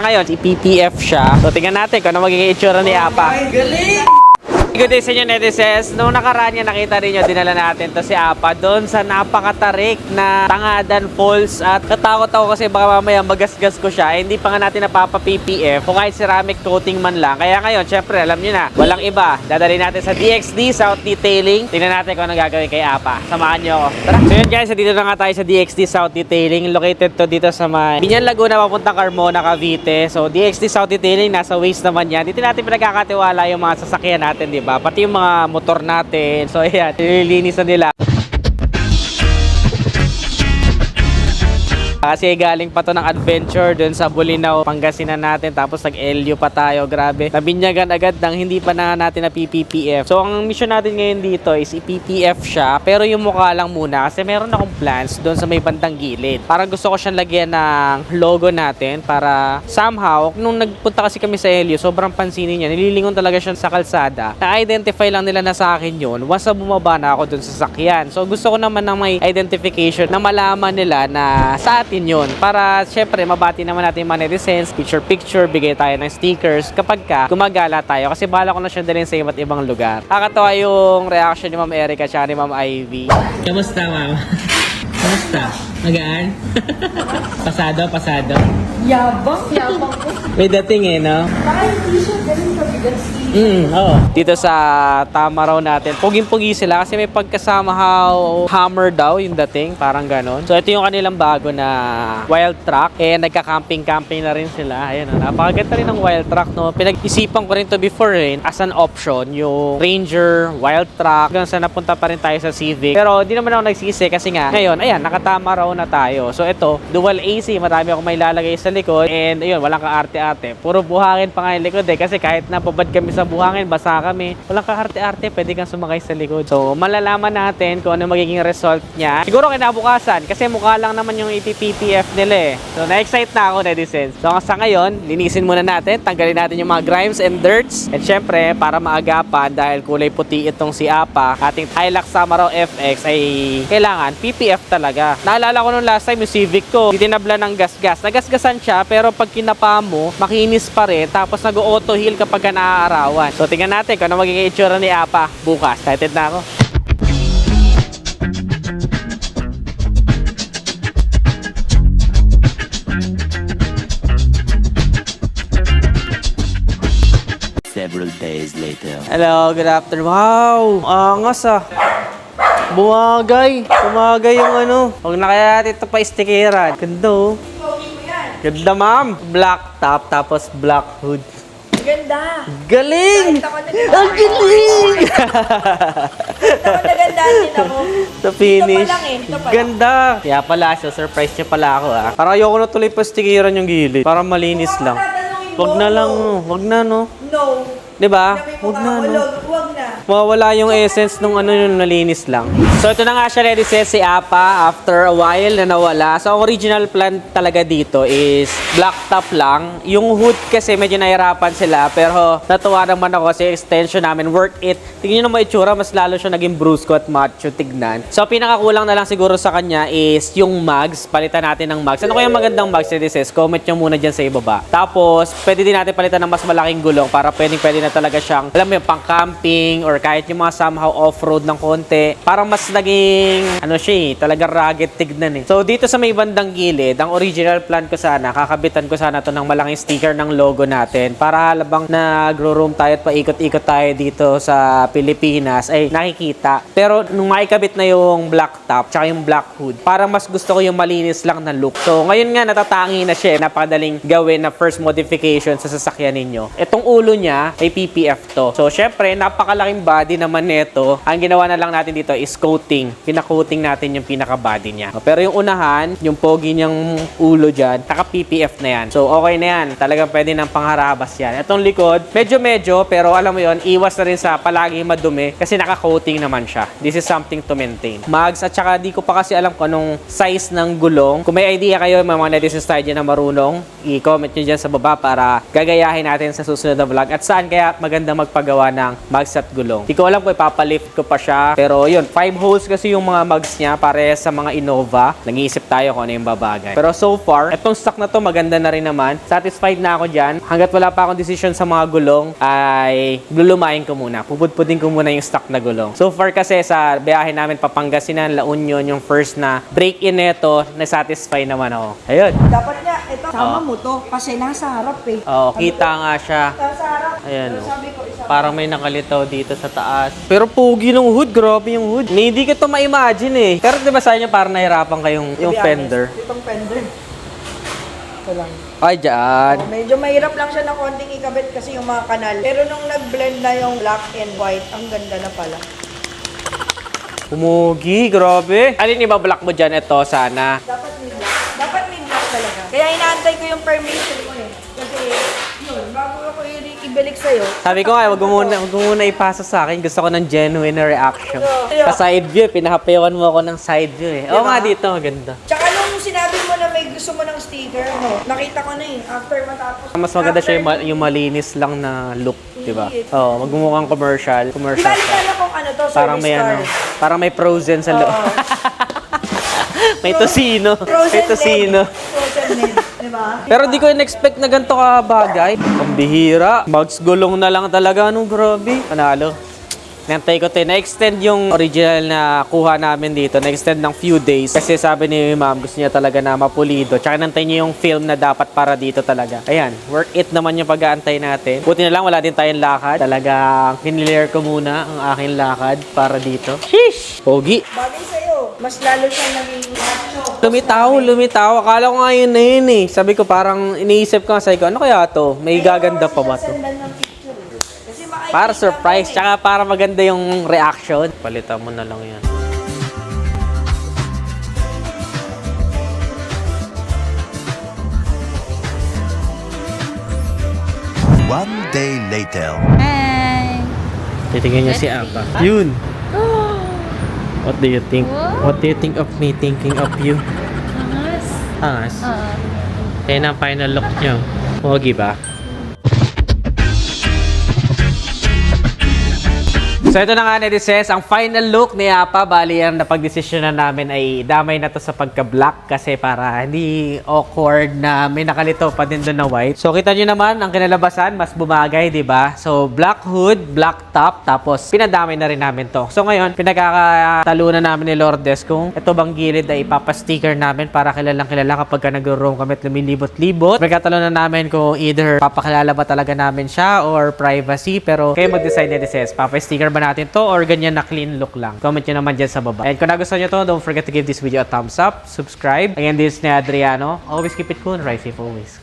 Ngayon, PPF siya. So, tingnan natin kung ano magiging itsura ni Apa. Galing! Good day sa inyo, netizens. Noong nakaraan niya, nakita rin nyo, dinala natin to si Apa doon sa napakatarik na Tangadan Falls. At natakot ako kasi baka mamaya magasgas ko siya. Hindi pa nga natin napapa-PPF kung kahit ceramic coating man lang. Kaya ngayon, syempre, alam nyo na, walang iba. Dadali natin sa DXD South Detailing. Tingnan natin kung anong gagawin kay Apa. Samahan nyo ako. Tara! So yun guys, dito na nga tayo sa DXD South Detailing. Located to dito sa may Binyan Laguna, papuntang Carmona, Cavite. So DXD South Detailing, nasa waste naman yan. Dito natin pinagkakatiwala yung mga sasakyan natin, diba? Pati yung mga motor natin. So ayan, nililinis na nila. Kasi galing pa to ng adventure dun sa Bulinaw, Pangasinan natin. Tapos nag-LU pa tayo, grabe. Nabinyagan agad nang hindi pa na natin na PPF. So ang mission natin ngayon dito is i-PPF siya. Pero yung mukha lang muna kasi meron akong plans dun sa may bandang gilid. Parang gusto ko siyang lagyan ng logo natin para somehow, nung nagpunta kasi kami sa LU, sobrang pansinin niya. Nililingon talaga siya sa kalsada. Na-identify lang nila na sa akin yun once na bumaba na ako dun sa sakyan. So gusto ko naman ng may identification na malaman nila na sa atin yun. Para syempre mabati naman natin yung mga netizens, picture, bigay tayo ng stickers kapag ka gumagala tayo. Kasi bahala ko na siya dalhin sa iba't ibang lugar. Nakakatawa yung reaction ni Ma'am Erica at ni Ma'am Ivy. Kamusta, Ma'am? Kamusta? Magaan? Pasado? Yabang ko. May dating eh, no? Baka hindi siya ganun kabigat si... Oo. Dito sa tama raw natin, puging-pugi sila kasi may pagkasama hammer daw yung dating, parang ganon. So ito yung kanilang bago na wild truck. Eh, nagka-camping na rin sila. Ayan, napakaganda rin ng wild truck, no? Pinag-isipan ko rin to before as an option, yung Ranger, wild truck. Hanggang sa napunta pa rin tayo sa Civic. Pero di naman ako nagsisi kasi nga, ngayon, ayan, nakatama raw na tayo. So ito, dual AC, marami akong may lalagay sa likod. And ayun, walang kaarte-arte. Puro buhangin pa nga yung likod kasi kahit napabad kami sa buhangin, basa kami, walang kaarte-arte, pwede kang sumakay sa likod. So malalaman natin kung ano magiging result niya. Siguro kinabukasan kasi mukha lang naman yung ipi-PPF nila eh. So na-excite na ako, netizens. So sa ngayon, linisin muna natin, tanggalin natin yung mga grimes and dirts. And syempre, para maagapan dahil kulay puti itong si Apa, ating Hilux Samaro FX ay kailangan PPF talaga. Naalala ko nung last time yung Civic ko, tinabla ng gas-gas. Nagasgasan siya pero pag kinapa mo, makinis pa rin. Tapos nag-auto heal kapag ka naaarawan. So tingnan natin kung ano magiging itsura ni Apa bukas. Excited na ako. Several days later. Hello, good afternoon. Wow! Angas ah. Bumagay yung ano. Huwag na kaya natin ito pa istikeran. Ganda oh. Ganda, ma'am. Black top, tapos black hood. Ganda. Galing! Kahit ako Ang galing! nagandaan din ako. Sa finish. Ito pa lang eh. Ito pa lang. Ganda! Kaya pala, surprise niya pala ako ah. Parang ayoko na tuloy pa stikiran yung gilid. Para malinis lang. Wag na lang, no. Wag na, no. No. Diba? Wag na, no. Wag na. Mawawala yung essence nung ano yung nalinis lang. So ito na nga siya, ready set si Apa after a while na nawala. So ang original plan talaga dito is black top lang. Yung hood kasi medyo nahirapan sila pero natuwa naman ako kasi extension namin, worth it. Tingnan nyo naman itsura, mas lalo siya naging brusco at macho tignan. So pinakakulang na lang siguro sa kanya is yung mags. Palitan natin ng mags. Ano kaya magandang mags, ready set? Comment nyo muna dyan sa ibaba. Tapos pwede din natin palitan ng mas malaking gulong para pwede na talaga siyang, alam mo yung pang camping or kahit yung mga somehow off-road ng konti. Parang mas naging, ano siya talagang rugged tignan eh. So dito sa may bandang gilid, ang original plan ko sana, kakabitan ko sana to ng malaking sticker ng logo natin para halabang nagro-roam tayo at paikot-ikot tayo dito sa Pilipinas ay nakikita. Pero nung maikabit na yung black top tsaka yung black hood, parang mas gusto ko yung malinis lang na look. So ngayon nga natatangi na siya, napakadaling gawin na first modification sa sasakyan ninyo. Itong ulo niya ay PPF to. So syempre, napakalaking body naman nito. Ang ginawa na lang natin dito is coating. Pina-coating natin yung pinaka-body niya. Pero yung unahan, yung pogi niyang ulo dyan, naka-PPF na yan. So okay na yan. Talagang pwede ng pangharabas yan. Itong likod, medyo-medyo, pero alam mo yon, iwas na rin sa palagi madumi kasi naka-coating naman siya. This is something to maintain. Mags, at saka di ko pa kasi alam kung anong size ng gulong. Kung may idea kayo, mga netizens tayo dyan na marunong, i-comment nyo dyan sa baba para gagayahin natin sa susunod na vlog. At saan kaya kaya maganda magpagawa ng mugs at gulong. Di ko alam kung ipapalift ko pa siya. Pero yun, 5 holes kasi yung mga mugs niya pare sa mga Innova. Nag-iisip tayo kung ano yung babagay. Pero so far, itong stock na to maganda na rin naman. Satisfied na ako dyan. Hanggat wala pa akong decision sa mga gulong, ay lulumayin ko muna. Pupudpudin ko muna yung stock na gulong. So far kasi sa biyahe namin Pangasinan, La Union, yung first na break-in nito, na-satisfy naman ako. Ayun. Dapat nga, ito, sama mo to. Kasi nasa harap eh. Oo, kita nga siya. Nasa harap. Ayan, Pero oh. sabi ko, isa. Parang may nakalitaw dito sa taas. Pero pogi ng hood, grabe yung hood. Hindi ko to ma-imagine eh. Pero di ba sa inyo parang nahirapan kayong yung To be fender? honest, itong fender. Ito lang. Ay, dyan. Medyo mahirap lang siya na konting ikabit kasi yung mga kanal. Pero nung nag-blend na yung black and white, ang ganda na pala. Pumugi, grabe. Alin iba-block mo dyan? Ito, sana. Dapat may black. Dapat may black talaga. Kaya inaantay ko yung permission ko eh. Kasi, yun, bago ako ibalik sa'yo. Sabi ko nga, wag mo muna ipasa sa akin. Gusto ko ng genuine na reaction. Sa side view, pinahapewan mo ako ng side view eh. Oo Diba? nga, dito, maganda. Tsaka nung sinabi mo na may gusto mo ng sticker, no, nakita ko na eh. After matapos. Mas maganda siya yung malinis lang na look, di ba? Oo, magmumukhang commercial. Di Commercial ba siya. na kung ano to, Parang may service ano, car. parang may frozen sa loob. Oo. May tosino. May tosino. Frozen leg, di ba? Pero di ko in-expect na ganito ka bagay. Ang bihira. Mags gulong na lang talaga. Anong grabe. Panalo. Nantay ko tayo. Na-extend yung original na kuha namin dito. Na-extend ng few days. Kasi sabi ni ma'am, gusto niya talaga na mapulido. Tsaka nantay niya yung film na dapat para dito talaga. Ayan. Worth it naman yung pag-aantay natin. Buti na lang, wala din tayong lakad. Talagang pinilayer ko muna ang aking lakad para dito. Sheesh! Pogi. Bagay sa'yo. Mas lalo siyang naging macho. Lumitaw. Akala ko nga yun na yun eh. Sabi ko parang iniisip ko nga sa'yo, ano kaya to? May gaganda pa ba to? Sendan ng picture eh. Kasi makikita Para surprise, mo eh. tsaka para maganda yung reaction. Palitan mo na lang yan. One day later. Hi! Titingnan niya si Apa. Yun! What do you think? What do you think of me thinking of you? Angas. Angas. Oo. Kaya na ang final look niyo. Pogi ba? So ito na nga netizens, ang final look ni Apa, bali ang napag-desisyon na namin ay damay na to sa pagka-black kasi para hindi awkward na may nakalito pa din doon na white. So kita nyo naman, ang kinalabasan, mas bumagay, di ba? So black hood, black top, tapos pinadamay na rin namin to. So ngayon, pinagkakatalunan namin ni Lourdes kung ito bang gilid ay ipapasticker namin para kilalang kilala kapag ka nag-roam kami at lumilibot-libot. Pinagkatalunan namin kung either papakilala ba talaga namin siya or privacy, pero kayo mag-decide netizens, papasticker ba natin to or ganyan na clean look lang? Comment nyo naman dyan sa baba. And kung nagustuhan nyo to, don't forget to give this video a thumbs up, subscribe. Again, this is ni Adriano. Always keep it cool and ride safe always.